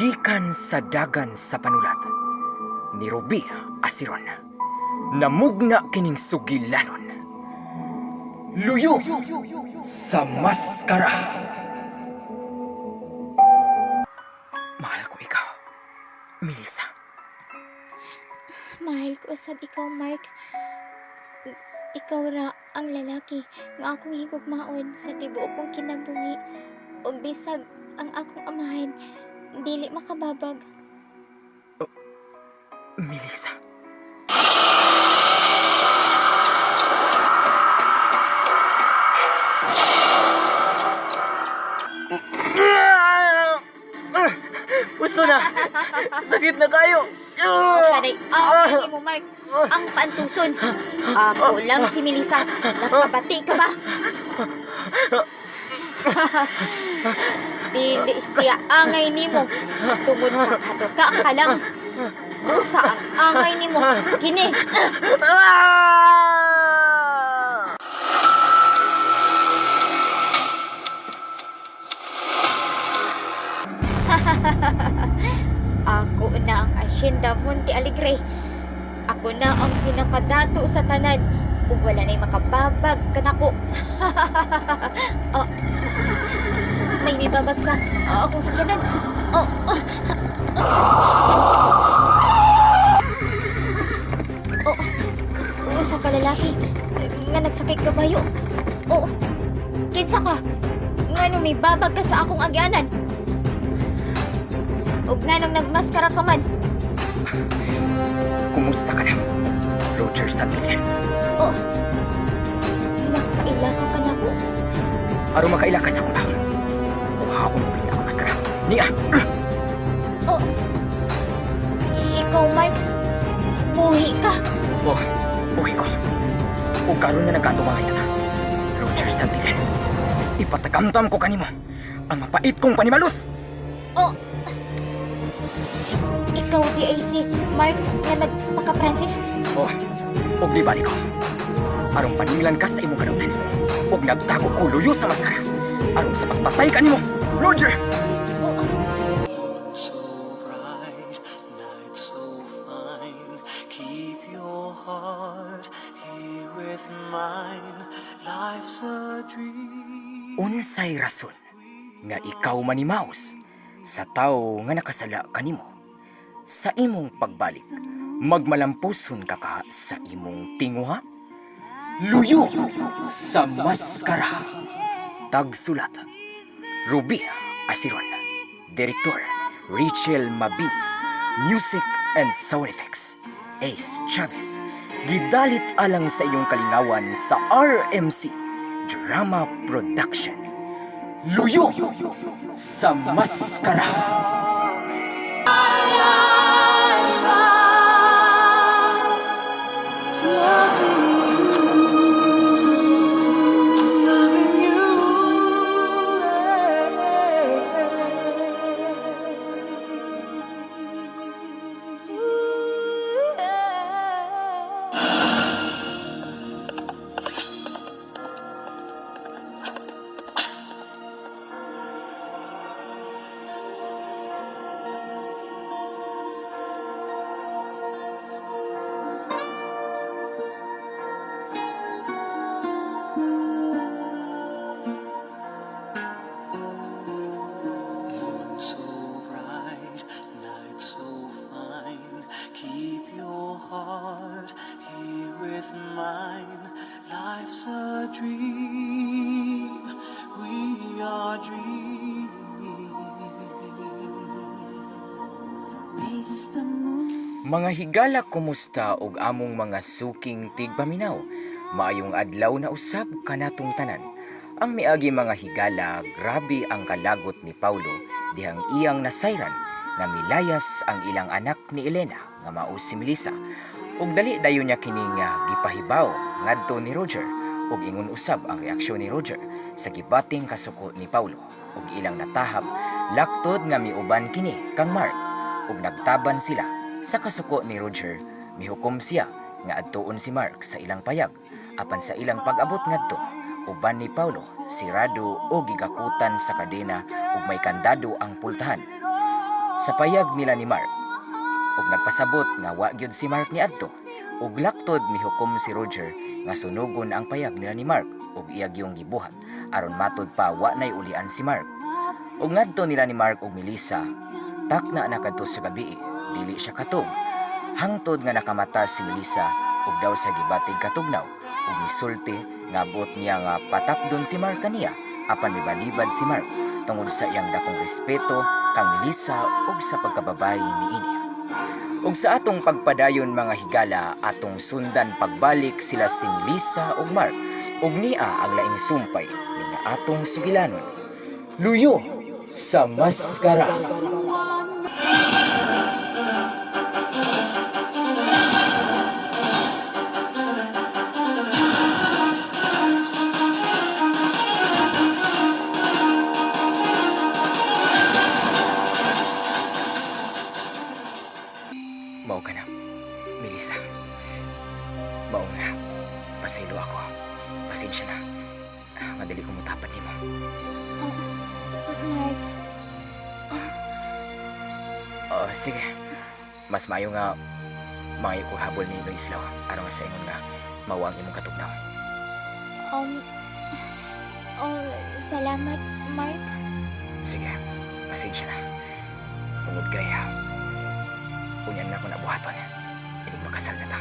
Gikan sa dagan sa panulat ni Ruby Asiron, namugna kining sugilanon. Luyo sa maskara. Mahal ko ikaw, Melissa. Mahal ko sab ikaw, Mark. Ikaw ra ang lalaki nga akong higugmaon sa tibuok kong kinabuhi. Ug bisag ang akong amahan, dili makababag. Melissa. Gusto na. Sakit na kayo. Karay, hindi mo, Mark. Ang pantuson. Ako lang si Melissa. Nakabati ka ba? Dili siya angay nimo. Tungod ka ka lang. Usa ang angay nimo. Kini. Ako na ang Hacienda Monte Alegre. Ako na ang pinakadato sa tanan. Ug wala na'y makababag kanako. May nibabag sa akong sakyanan. Usa ka lalaki nga nagsakay kabayo. Kinsa ka? Ngano may babag ka sa akong agyanan? Ug nganong nagmaskara ka man? Kumusta ka na, Roger Santillan? Nakaila ka na ko. Aron makaila ka sa akong lang. Kuhaon mo kini ako maskara. Niya! Ikaw, Mark. Buhi ka. Buhi ko. O karon nga nagkatumangay na ta. Roger Santillan, ipatagamtam ko kanimo ang mapait kong panimalus. Ikaw di ay si Mark nga nagpaka-Francis? Og nibalik ko. Arong paninglan ka sa imong kanutan. Og nagtago ko luyo sa maskara. Arong sa pagpatay ka nimo, Roger! So bright, night so fine. Keep your heart here with mine. Life's a dream. Unsay rason nga ikaw manimaos sa tao nga nakasala kanimo? Sa imong pagbalik, magmalampuson ka sa imong tinguha? Luyo sa maskara. Tagsulat, Ruby Asiron. Direktor, Rachel Mabini. Music and Sound Effects, Ace Chavez. Gidalit alang sa iyong kalingawan sa RMC Drama Production. Luyo sa maskara. So bright, night so fine. Keep your heart here with mine. Life's a dream. We are dreaming. Raise the moon. Mga higala, kumusta og among mga suking tigpaminaw? Maayong adlaw na usab kanatong tanan. Ang miagi mga higala, grabe ang kalagot ni Paulo dihang iyang nasayran na milayas ang ilang anak ni Elena nga mao si Melissa. Ug dali dayon niya kining gipahibaw ngadto ni Roger ug ingon usab ang reaksyon ni Roger sa gibating kasuko ni Paulo ug ilang natahab laktod nga miuban kini kang Mark ug nagtaban sila sa kasuko ni Roger. Mihukom siya nga adtuon si Mark sa ilang payag apan sa ilang pag-abot ngadto uban ni Paulo sirado o gigakutan sa kadena ug may kandado ang pultahan. sa payag nila ni Mark. Ug nagpasabot nga wa gyud si Mark niadto. Ug laktod mihukom si Roger nga sunugon ang payag nila ni Mark ug iyag yung gibuhat aron matud pa wa nay ulian si Mark. Ug ngadto nila ni Mark ug Melissa, takna na kadto sa gabi, dili siya katog. Hangtod nga nakamata si Melissa ug daw sa gibatig katugnaw ug misulti nga buot niya nga patapdon si Mark kaniya apan mibalibad si Mark tungod sa iyang dakong respeto kang Melissa ug sa pagkababayi niini. Ug sa atong pagpadayon mga higala, atong sundan pagbalik sila si Melissa ug Mark ug niya ang laing sumpay ni nga atong sugilanon. Luyo sa maskara. Mao ka na, Melissa. Mao nga, pasaylo ako. Pasensya na. Nga dali ko mutapat nimo. Mark, Sige. Mas maayo nga mga ko habol ni Islaw aron nga sa ingon nga mawang imong katugnaw. um, salamat, Mark. Sige, pasensya na. Tungod kaya, unyan na ako nabuhaton. Inig makasal na ta.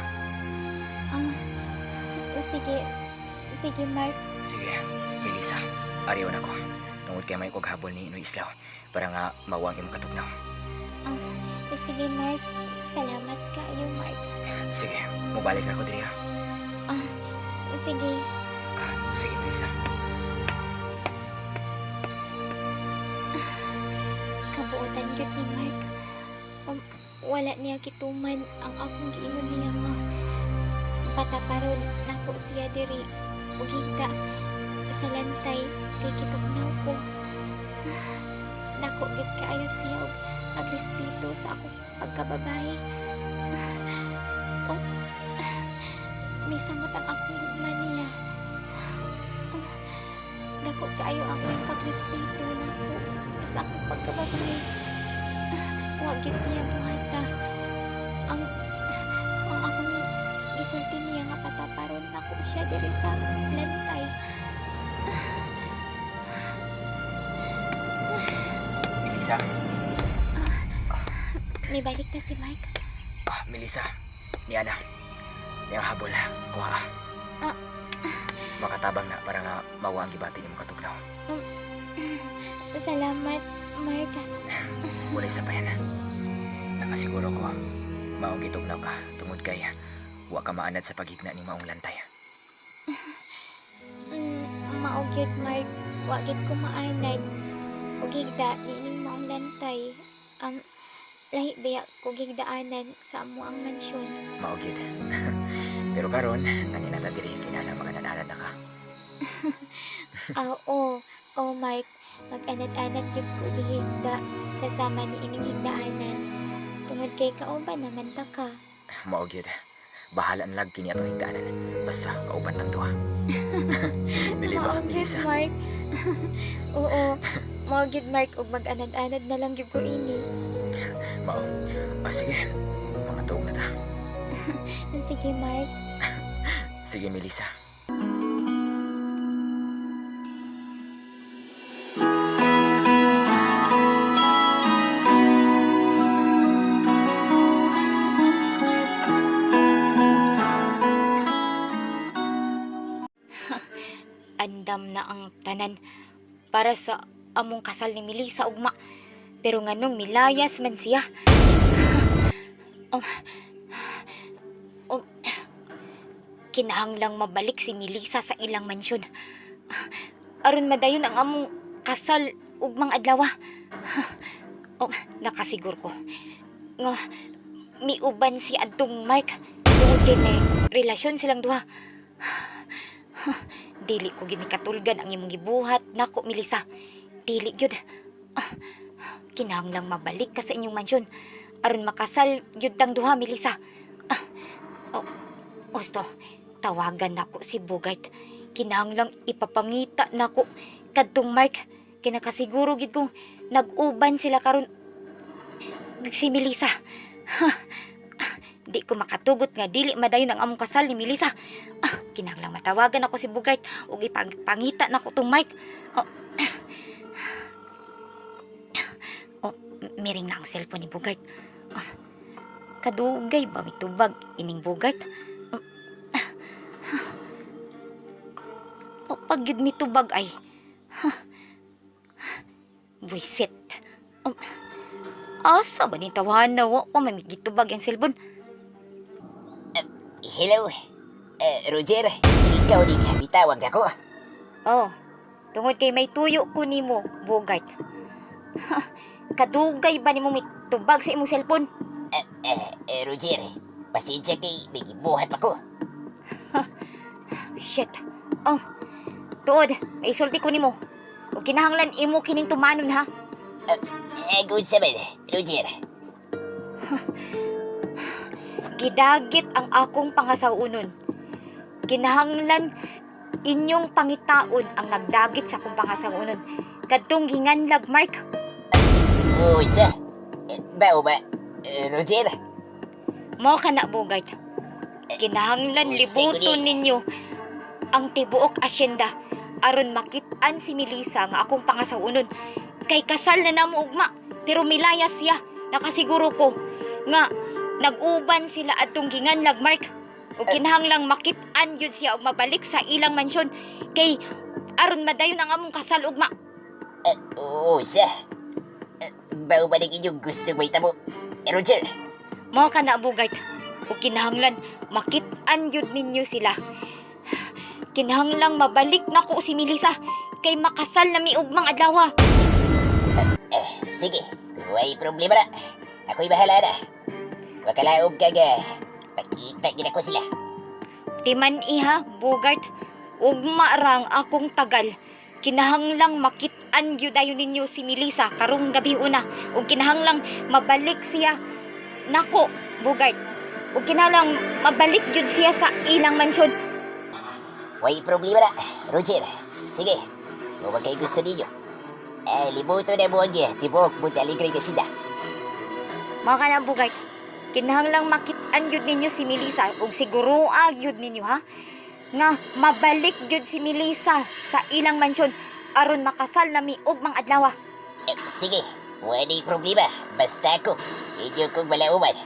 Sige, Mark. Sige, Melissa, ariyon ako. Tungod kaya may kog habol ni Islaw para nga mawang imong katugnaw. Sige, Mark. Salamat kayo, Mark. Sige, mubalik ako diri ha. Sige. Sige, Melissa. Kabuotan gyud ni Mark. Wala niya kituman ang akong giingon niya nga. Pataparon nako siya diri ug higda sa lantay kay kitugnaw ko. Nako gid kaayo siya ug agrespeto sa akong pagkababae. Misamot ang akong gugma niya. Nako kaayo ang iyang pagrespeto nako sa akong pagkababae. Wa gid niya buhata. Ang akong gisulti niya nga pataparon nako siya diri sa lantay. Melissa. May balik na si Mark. Melissa. Niya na. Niyang habol. Kuha. Makatabang na para nga mawa ang gibati ni mong katugnaw. Salamat, Mark. Walay sa payan. Nakasiguro ko. Maong gitugnaw ka. Tungod kaya. Wa ka maanad sa paghigna ni maong lantay. Maugyot, Mark. Wagit ko maanad. Ug higda nining maong lantay. Lahi baya ko gigdaanan sa amo ang mansyon. Maugid. Pero karon, kanina ta diri kinala makanananad na ka. Oo, Mark. Mag-anad-anad yun ko gihigda sa sama ni ining higdaanan. Tungod kay kauban naman ta ka. Maugid. Bahala na lag kini atong higdaanan. Basta kauban tang duha. Dili ba, Maugid, Melissa? Mark. Oo, maugid, Mark. Ug mag-anad-anad na lang gyud ko ini. Mao. Sige. Mamatog na ta. Sige, Mark. Sige, Melissa. Andam na ang tanan para sa among kasal ni Melissa ugma. Pero nganong milayas man siya. Kinahanglang mabalik si Melissa sa ilang mansyon. Aron madayon ang among kasal ugmang adlaw. Nakasigur ko nga miuban si adtong Mark tungod kay may relasyon silang duha. Dili ko gini katulgan ang imong gibuhat nako, Melissa. Dili gyud. Kinahanglang mabalik ka sa inyong mansyon aron makasal gyud tang duha, Melissa. Osto, tawagan nako si Bogart. Kinahanglang ipapangita nako kadtong Mark. Kinakasiguro gyud kong nag-uban sila karon. si Melissa. Di ko makatugot nga dili madayon ang among kasal ni Melissa. Kinahanglang matawagan ako si Bogart ug ipangita nako tong Mark. Miring na ang cellphone ni Bogart. Kadugay ba mitubag ining Bogart? Pag yun mitubag ay buisit. Asa ba ni tawahan na wa pa mamigitubag ang cellphone? Hello, Roger. Ikaw din bitawag ako. Oh, tungod kay may tuyo ko nimo, Bogart. Kadugay ba nimo mitubag sa imong cellphone? Roger, pasensya kay may gibuhat pa ko. Shit. Oh, tuod, may isulti ko nimo. O kinahanglan imo kining tumanon ha. Good saman, Roger. Gidagit ang akong pangasaunon. Kinahanglan inyong pangitaon ang nagdagit sa akong pangasaunon. Kadtong ginganlag, Mark. Isa. Bao ba, Roger? Mo ka na, Bogart. Kinahanglan libuton ninyo ang tibuok asyenda aron makit-an si Melissa nga akong pangasaunon. Kay kasal na namo ugma, pero milayas siya. Nakasiguro ko nga nag-uban sila atong ginganlag, Mark. O kinahanglang makit-an yun siya og mabalik sa ilang mansyon. Kay aron madayon ang among kasal ugma. Isa. Bao ba na inyong gusto mo itamo, Roger? Mo ka na, Bogart. O kinahanglan makit-an yun ninyo sila. Kinahanglang mabalik na ko si Melissa kay makasal na miugmang adlaw. Sige, may problema na. Ako'y bahala na. Wakalaog kaga. Pagkita gina ko sila. Timan iha, Bogart. Ugma rang akong tagal. Kinahanglang makit-an yun dayon ninyo si Melissa karong gabi una. O kinahanglang mabalik siya. Nako, Bogart. O kinahanglang mabalik yun siya sa ilang mansyon. May problema na, Roger. Sige, kung kayo gusto ninyo. Libuto na mo niya. Tibok, buti aligray ka sila. Mga ka na, Bogart. Kinahanglang makit-an yun ninyo si Melissa. O siguro yun ninyo, ha? Nga mabalik yun si Melissa sa ilang mansyon aron makasal na miugmang adlaw. Sige, wala problema. Basta ako, inyo kong malauman.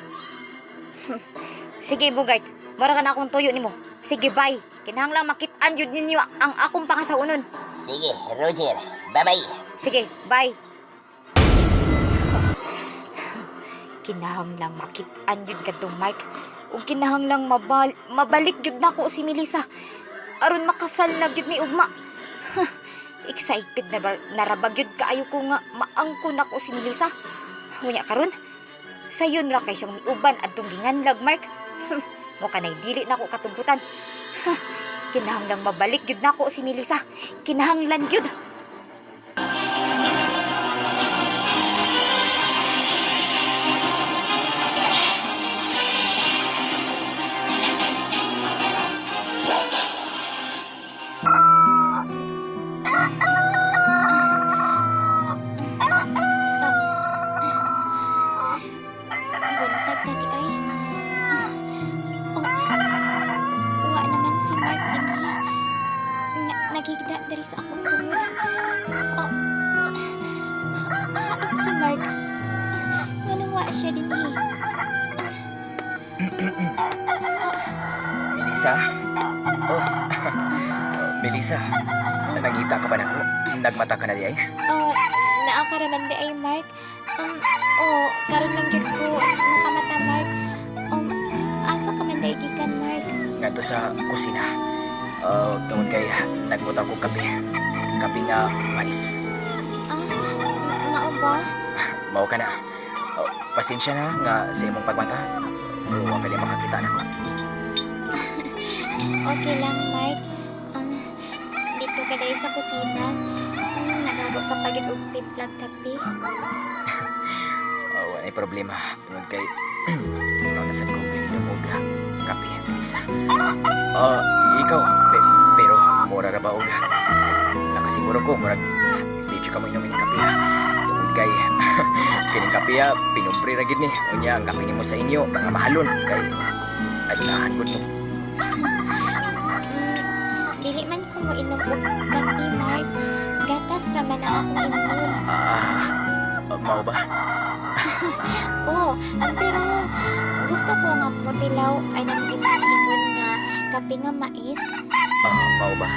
Sige, Bogart. Mara ka na akong tuyo nimo. Sige, bye. Kinahanglang makit-an yun ninyo ang akong pangasaunon. Sige, Roger. Bye-bye. Sige, bye. Kinahanglang makit-an yun kadtong Mark. O kinahanglang mabalik yun na ko si Melissa. Aron makasal na yun mi ugma. Excited na narabag yun kaayo ko nga maangko na ko si Melissa. Ngunya karon, sayon ra kay siyang miuban adtong ginganlag, Mark. Mo kanay dili na ko katugutan. Kinahanglang mabalik yun na ko si Melissa. Kinahanglan yun. Buntag na di ay. Wa naman si Mark dinhi. Nagigda diri sa akong tungod. Hain si Mark. Nganong wa siya dinhi? Melissa? Oh, Melissa, nangita ka ba na ko? Nagmata ka na di ay? Naakaraman di ay Mark. Karon lang gyud ko makamata Mark. Asa ka man day gikan Mark? Ngadto sa kusina. Tungod kay nagbuta ko kape. Kape nga mais. Mao ba? Mao ka na. Pasensya na nga sa imong pagmata. Wa ka makakita na ko. Okay lang Mark. Dito ka day sa kusina. Nagabo ka pagid og timplag kape. Wala problema. Tungod kay nasad ko ginunog kape, Melissa. Ikaw, pero mura ra ba og nakasiguro ko murag medyo ka mo inumin ng kape ha. Tungod kay kining kapiya pinumpri ra gid ni. Unya ang kape nimo sa inyo mga mahalon kay adlahan gud mo. Dili man ko mo inom og kape, Mark. Gatas raman ang akong inom. Mao ba? Oo, pero gusto ko nga motilaw ay nang imagingon nga kape nga mais. Mao ba?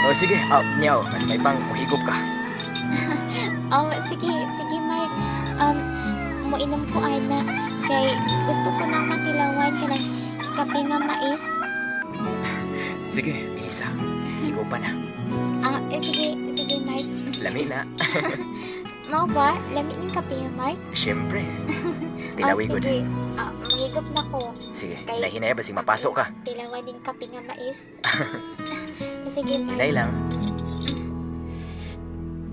O sige, niyaw, mas may pang muhigop ka. Oh, sige, Mark. Moinom ko ana kay gusto ko nang matilawan ka ng kape nga mais. Sige, Melissa, higop pa na. Sige, Mark. Lami na. Mao ba? Lami ng kape nga, Mark? Siyempre. Tilawi ko Sige. na. Mahigop na ko. Sige, Kay- hinay-hinay ba si mapasok ka? Tilawan ng kape nga mais. Sige, Mark. Hinay lang.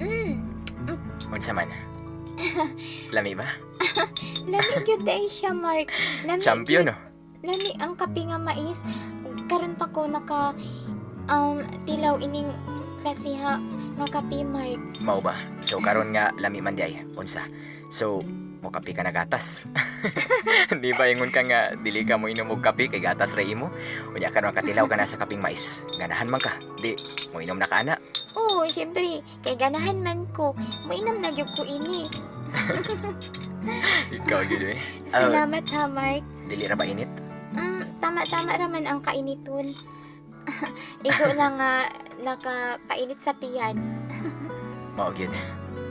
Mm. Unsa man? Lami ba? Lami gyud day siya, Mark. Lami Champion, gyud. no? Lami ang kape nga mais. Karon pa ko naka tilaw ining klasiha nga kape, Mark. Mao ba? So, karon nga, lami man di ay. Unsa? So, mo kape ka na gatas. Di ba ingon ka nga, dili ka mo inom og kape kay gatas ra imo? Unya karon katilaw ka na sa kaping mais. Ganahan man ka. Di, mo inom na ka ana. Oo, syempre. Kay ganahan man ko. Moinom na gyud ko ini. Ikaw gyud eh. Salamat ha, Mark. Dili ra ba init? Tama raman ang kainiton. Igo na nga nakapainit sa tiyan. Mao gyud.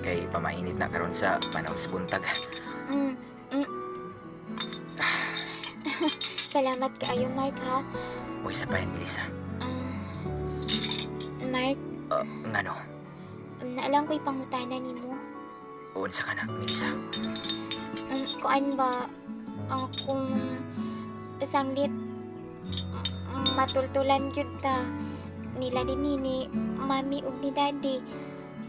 Kay pamainit na karon sa panahon sa buntag. Mm, mm. Salamat kaayo, Mark, ha? Uy, sa payan, Melissa. Mark, Ngano? naalang ko'y pangutana ni mo. Unsa ka na, Melissa? Kuan ba kung sanglit matultulan gyud ta nila din ni mami ug ni daddy.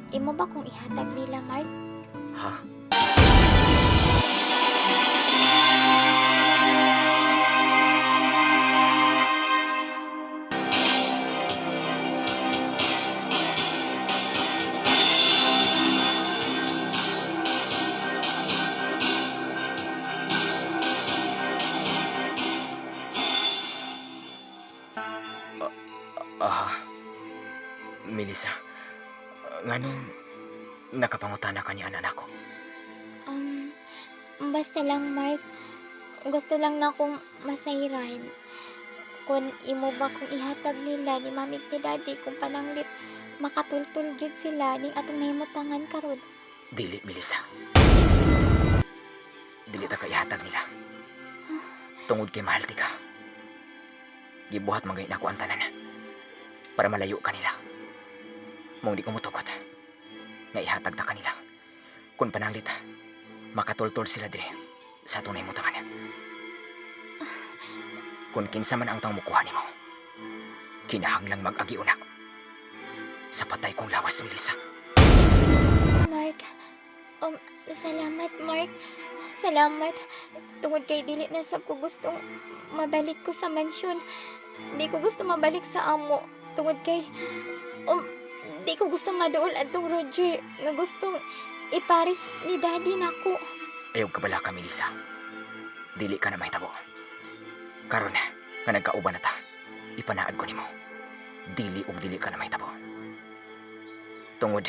Imo ba kung ihatag nila, Mark? Ha? Melissa, nganong nakapangutana ka ni anak ko? Basta lang, Mark. Gusto lang na akong masayran. Kung imo ba kung ihatag nila ni mami ni daddy kung pananglit makatultul gyud sila ning atong nahimutangan karon. Dili, Melissa. Dili ta ka ihatag nila. Tungod kay mahal ti ka. Gibuhat man gayud nako ang tanan para malayo ka nila. Mong di ko mutugot nga ihatag ta kanila. Kung pananglit, makatultol sila dire sa tunay mo tangan. Kung kinsa man ang tang mukuha nimo, kinahanglang mag-agi una sa patay kong lawas, Melissa. Mark, salamat, Mark. Salamat. Tungod kay dili na sab ko gustong mabalik ko sa mansyon. Di ko gusto mabalik sa amo. Tungod kay di ko gusto maduol adtong Roger nga gustong iparis ni daddy nako. Ayaw ka bala ka, Melissa. Dili ka na mahitabo. Karon nga nagkauban na ta, ipanaad ko nimo. Dili ug dili ka na mahitabo. Tungod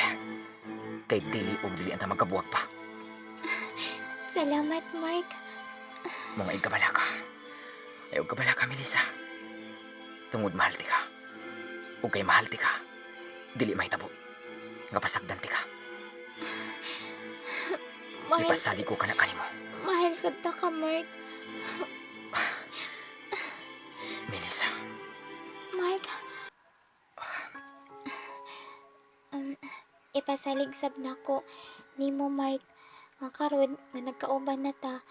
kay dili ug dili anta magkabuwag pa. Salamat, Mark. Mga igabala ka. Ayaw ka bala ka, Melissa. Tungod mahal ti ka. Ug kay mahal ti ka, dili mahitabo. Nga pasagdan ti ka. Ipasalig ko ka na kanimo. Mahal sabta ka, Mark. Melissa. Mark. Ipasalig sab nako nimo, Mark. Nga karon nga nagkauban na ta,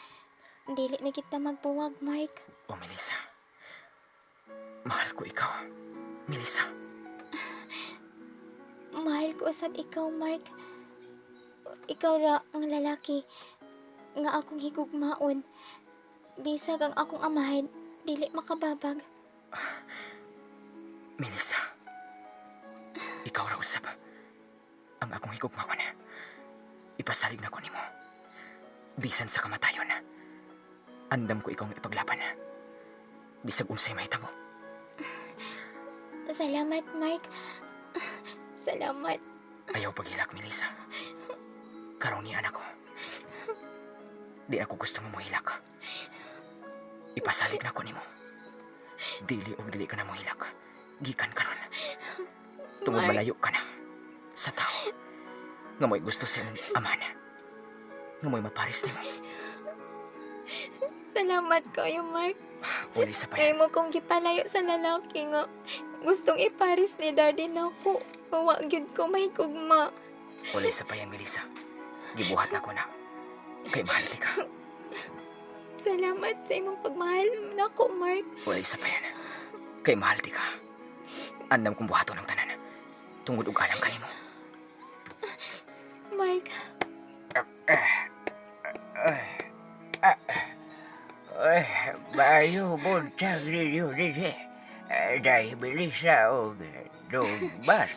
dili na kita magbuwag, Mark. O, Melissa. Mahal ko ikaw. Melissa. Mahal ko usab ikaw, Mark. Ikaw ra ang lalaki nga akong higugmaon. Bisag ang akong amahan, dili makababag. Melissa. Ikaw ra usab ang akong higugmaon. Ipasalig na ko nimo. Bisan sa kamatayon. Andam ko ikaw nga ipaglaban. Bisag unsay mahitabo. Salamat, Mark. Salamat. Ayaw paghilak, Melissa. Karong ni anak ko. Di ako gusto mo mohilak. Ipasalig na ko nimo. Dili og dili ka na mohilak. Gikan karon. Tungod Mark. malayo ka na sa tao. Nga mo'y gusto sa imong amahan. Nga mo'y maparis nimo. Salamat kayo, Mark. Ulay sa Kaya payan. mo kong gipalayo sa lalaki nga gustong iparis ni daddy na ko. Mawa gyud ko mahigugma. Ulay sa payan, Melissa. Gibuhat na ko na. Kay mahal ti ka. Salamat sa imong pagmahal na ko, Mark. Ulay sa payan. Kay mahal ti ka. Andam kong buhato ng tanan. Tungod ug alang kanimo. Mark, Bayo buntag ninyo din dahil Melissa o Dogbar.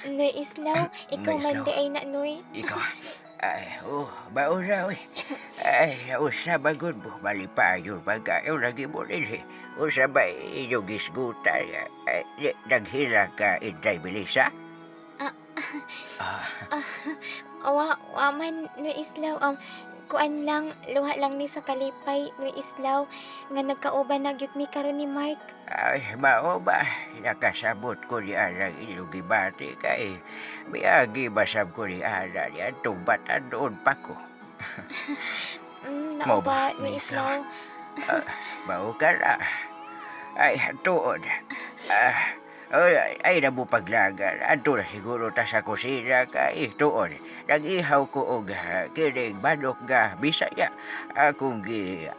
Noy Islaw, ikaw Noy man Islaw. di ay na, Noy. Ikaw, baura usabagod mo, malipayo, pagkayo lagi mo rin usabay inyong isgutan, naghila ka inday Melissa? Wa man, Noy Islaw, kuan lang, luha lang ni sa kalipay, Noy Islaw, nga nagkauban na gyud mi karon ni Mark. Ay, mao ba? Nakasabot ko ni Alang inyong gibati kay miagi basab ko ni Alang yan tubatan doon pa ko. Mao ba, Nauba, Noy Noy Islaw. Mao ka na. Ay, tuod. Ay, nabu paglagan. Ato na siguro ta sa kusina kay tuod. Nag-ihaw ko og kining manok nga Bisaya. Akong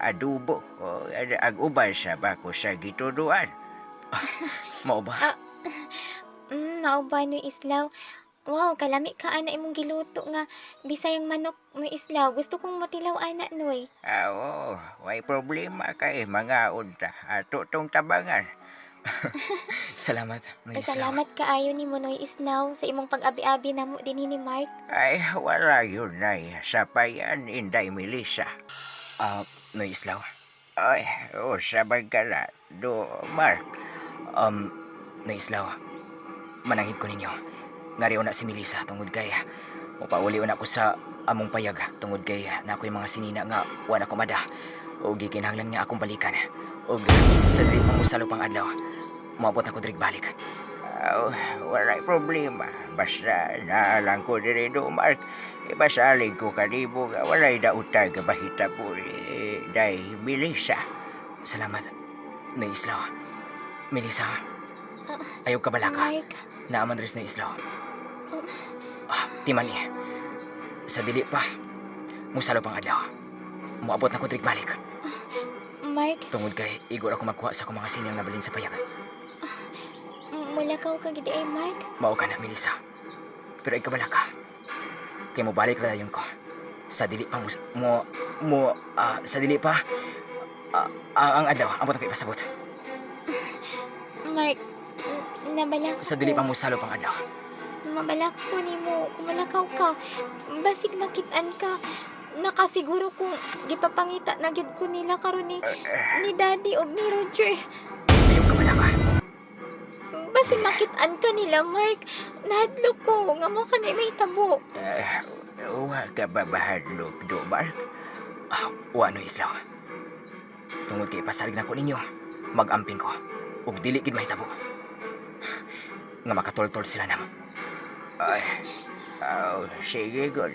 adobo. Ang uban sa bako sa gituduan. Mao ba? Nauba, Noy Islaw. Wow, kalami ka ana imong giluto nga Bisayang manok, Noy Islaw. Gusto kong matilaw ana, Noy. Oo, may problema kay mga unta. Ato tong tabangan. Salamat, Noy Islaw. Salamat kaayo ni mo, Noy Islaw, sa imong pag-abi-abi namo dinhi ni Mark. Ay, wala yun ay sapayan inday Melissa. Noy Islaw. Ay, sabag ka na. Mark. Noy Islaw. Manangit ko ninyo. Ngariw na si Melissa tungod kay mapauli na ko sa among payag tungod kay na ako'y mga sinina nga wala ko mada. O gikinahanglan nga akong balikan. O sa dili pang usalo pang adlaw. Maabot na ko dirig balik. Wala'y problema. Basta naalang ko diri do, Mark. Ibasalig ko kanimo nga wala'y dautag bahita po day Melissa. Salamat, Noy Islaw. Melissa, ayaw ka balaka. Mark, Naaman rin na Islaw. Timan niya. Sa dili pa, musalo pang adlaw. Muabot na ko dirig balik. Mark, Tungod kay igor ako magkuha sa akong mga sinyang nabalin sa payag. mulakaw ka gid ay Mark. Mao ka na, Melissa. Pero ay kabala ka. Kaya mo balik na yun ko. Sa dili pa sa dili pa, ang adlaw, ambot na ko ipasabot. Mark, nabalak Sa dili ko. pa mo salo pang adlaw. Mabalak ko ni mo, kumalakaw ka. Basig makitaan ka. Nakasiguro kung gipapangita na gyud ko nila karon ni Daddy og ni Roger. Ayaw kabala ka. Basig makitaan ka nila, Mark. Nahadlok ko nga mo ka na may tabo. Wa ka ba bahadlok do, Mark? Wa no Islaw. Tungod kay pasalig na ko ninyo, mag-amping ko. Ug dili gid mahitabo. Nga makatoltol sila namo. Ay, sige god.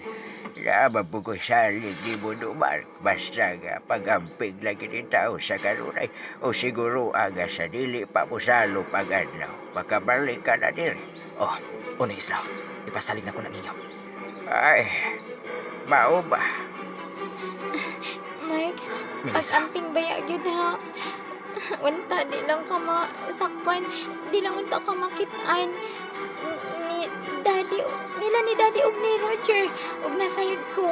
Nababu ko salig ni mo do, Mark. Basta nga pag-amping lagi ni tao sa kanunay. O siguro aga sa dili pa mo salo pag-adlaw. Makabalik ka na diri. Una Islaw. Ipasalig na ko na ninyo. Ay, mao ba? Mark, Melissa. pag-amping baya gyud ha. Wanta di lang ka masakpan, di lang unta ka makitaan ni Daddy ug ni Roger ug nasayod ko.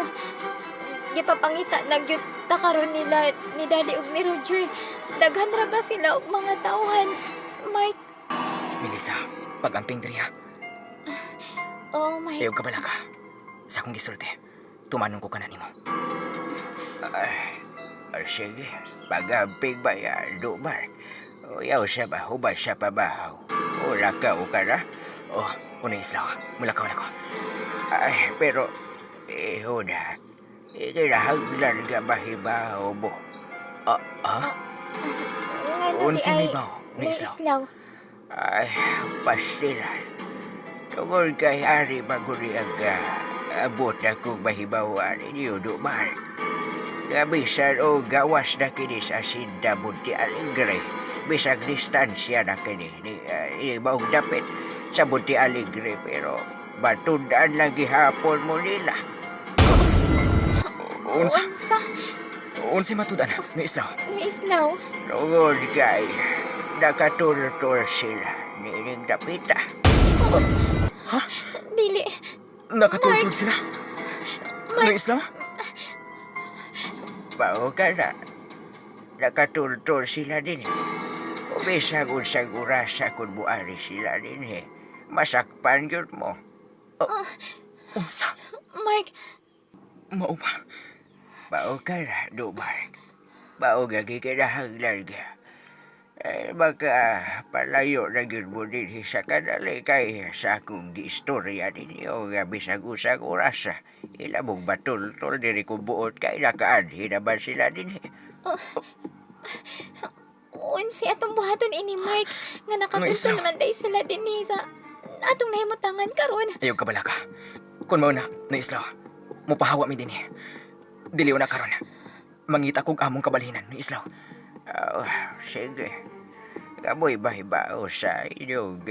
Gipapangita na gyud ta karon nila ni Daddy ug ni Roger. Daghan ra ba sila og mga tauhan, Mark? Melissa, pag-amping diri ha. Oh, Mark. Ayaw kabala ka. sa akong gisulti. Tumanong ko ka na nimo. Sige, pag-amping ba yan, Dumar? O yaw siya ba? Hubad siya pa ba? O lakaw ka na? O, unang islaw, mulakaw na ko. Pero, huna, ikinahaglan ka mahibaw mo. Nga Unsa ay may baw, ni Islaw? Islaw. Pastilan. Tungkol kay Ari Maguri ang abot na kong mahibawan ninyo, Dumar. Bisan o gawas na kini sa Sinda Bunti Aligre. Bisang distansya na kini ni maong dapit sa Bunti Aligre. Pero matundaan lang gihapon mo nila. Unsa? Unsa matudan ni Islaw? Ni Islaw. Tungkol kay nakatultor sila nining dapita. Dili. Nakatultol sila? Ni Islaw? Bao ka na. Nakatultol sila din eh. Ubisang unsang urasa kung buari sila din eh. Masakpan yun mo. Unsa? Mark, Mao ba? Bao ka na, Dumar. Bao gagi ka na hanglan ka. Baka palayo na yun mo din sa kanali kay sa akong istorya ninyo nga bisag usang orasa. Ilamong batultol diri kong buot kay nakaanhi naman sila din. unsi atong buhaton ini Mark nga Islaw. nakatultol naman day sila din sa atong nahimutangan karon. Ayaw ka bala ka. Kung mao na Islaw, mupahawa mi din eh. Diliw na karon. Mangita kog among kabalhinan ni Islaw. Sige. Kamoy bahibao sa inyong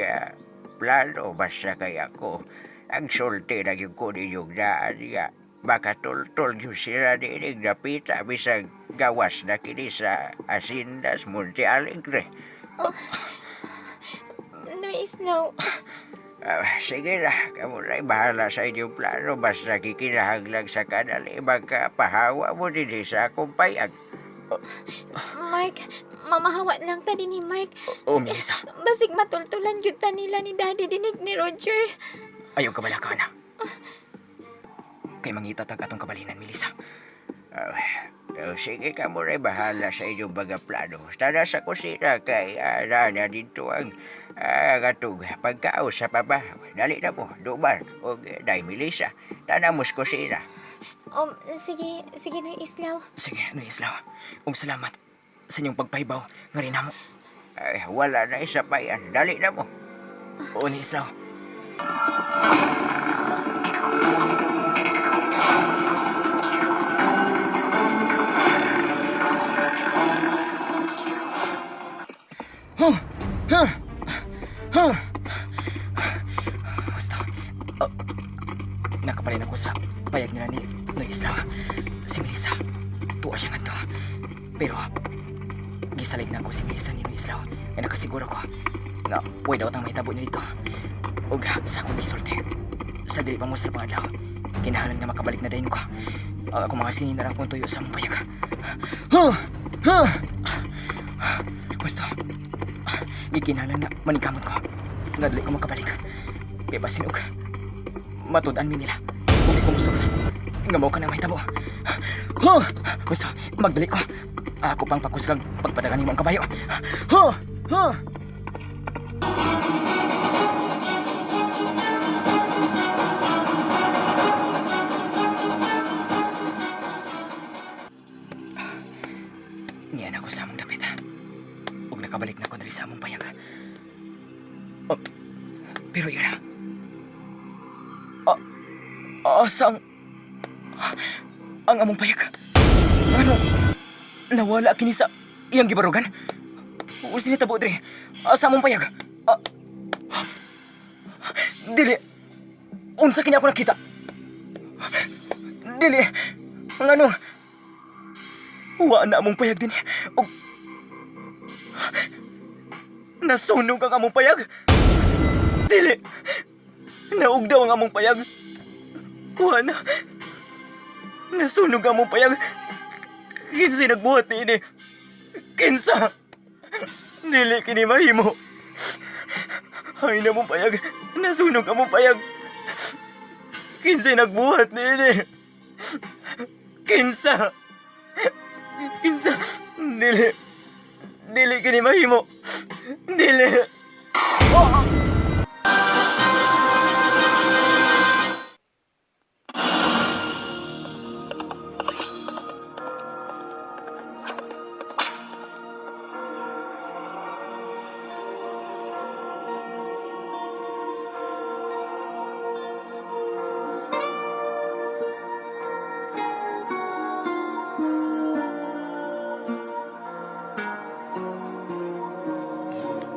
plano basta kay ako. Ang sulti na yung kunin yung daan nga. Makatultol yung sila ninig na pita bisang gawas na kini sa Asindas Monte Alegre. Ni Islaw. Sige na, kamu na'y bahala sa inyong plano basta kikinahanglang sa kanali magkapahawa mo din sa akong payag. Mark, mamahawa lang ta din ni Mark. Melissa, Basig matultulan gyud ta nila ni Daddy dinig ni Roger. ayaw ka bala ka na. Kay mangitatag atong kabalinan, Melissa. Sige ka mo na'y bahala sa inyong mga plano. Tara sa kusina kay Rana dito ang atong pagkaos sa paba. Dali na mo, Dumar o Day Melissa. Tanamos kusina. Sige ni Islaw. Sige, Islaw. Ug salamat sa inyong pagpahibaw nga rin mo. Wala na isa pa yan. Dali na mo. O, Islaw. Basta. Nakapalin ako sa payag nila ni Islaw. Si Melissa. Tuwa siya nga to. Pero, gisalig na ako si Melissa ni Islaw. Ay nakasiguro ko na way daw ang mahitabo niya dito. Ug sa akong gisulti. Sa dili pa mo sa pangadlaw. Kinahanglan nga makabalik na dayon ko. Ang ako mga sininarang kong tuyo sa mong payag. Basta. Gikinahanglan nga manikamot ko. Nga dili ko makabalik. Kaya ba sinog? Matudan mi nila. Kung di ko musugot. Nga mo ka na mahitabo. Basta, magdali ko. Ako pang pakusgang pagpadagan mo ang kabayo. Niyan ako sa among dapit. Huwag nakabalik na ko na rin sa among payag. Pero yun na. Asang ang among payag? Ano? Nawala kini sa iyang gibarugan? Usin nita budre. Asa among payag? Dili. Unsa kini ako nakita? Dili. Ang ano? Wa na among payag din. Og nasunog ang among payag. Dili. Naug daw ang among payag. Wa na. Nasunog ang among payag. Kinsa nagbuhat ni ini? Kinsa? Dili kini mahimo. Ay na mong payag. Nasunog ang mong payag. Kinsa'y nagbuhat ni ini. Kinsa. Kinsa. Dili. Dili kini mahimo. Dili.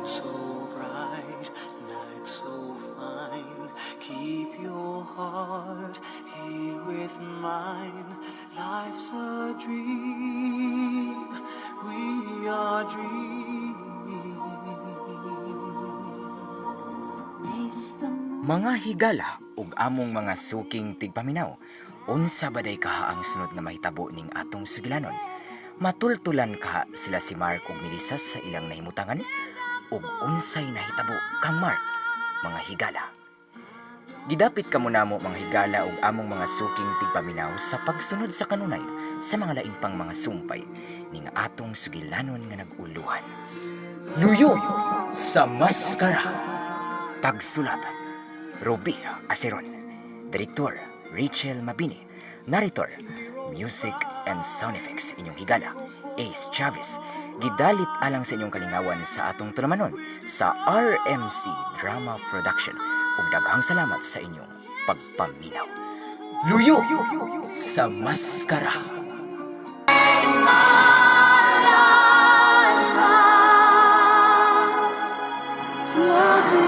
So bright, night so fine. Keep your heart here with mine. Life's a dream. We are dreaming. Raise the moon. Mga higala ug among mga suking tigpaminaw, unsa baday kaha ang sunod nga mahitabo ning atong sugilanon? Matultulan kaha sila si Mark ug Melissa sa ilang nahimutangan? Ug unsay nahitabo kang Mark, mga higala? Gidapit kamo namo mga higala ug among mga suking tigpaminaw sa pagsunod sa kanunay sa mga laing pang mga sumpay ning atong sugilanon nga naguluhan. Luyo sa maskara. Tagsulat Ruby Aceron. Direktor Rachel Mabini. Narrator Music and Sound Effects inyong higala Ace Chavez. Gidalit alang sa inyong kalingawan sa atong tulamanon sa RMC Drama Production ug daghang salamat sa inyong pagpaminaw. Luyo sa maskara. Love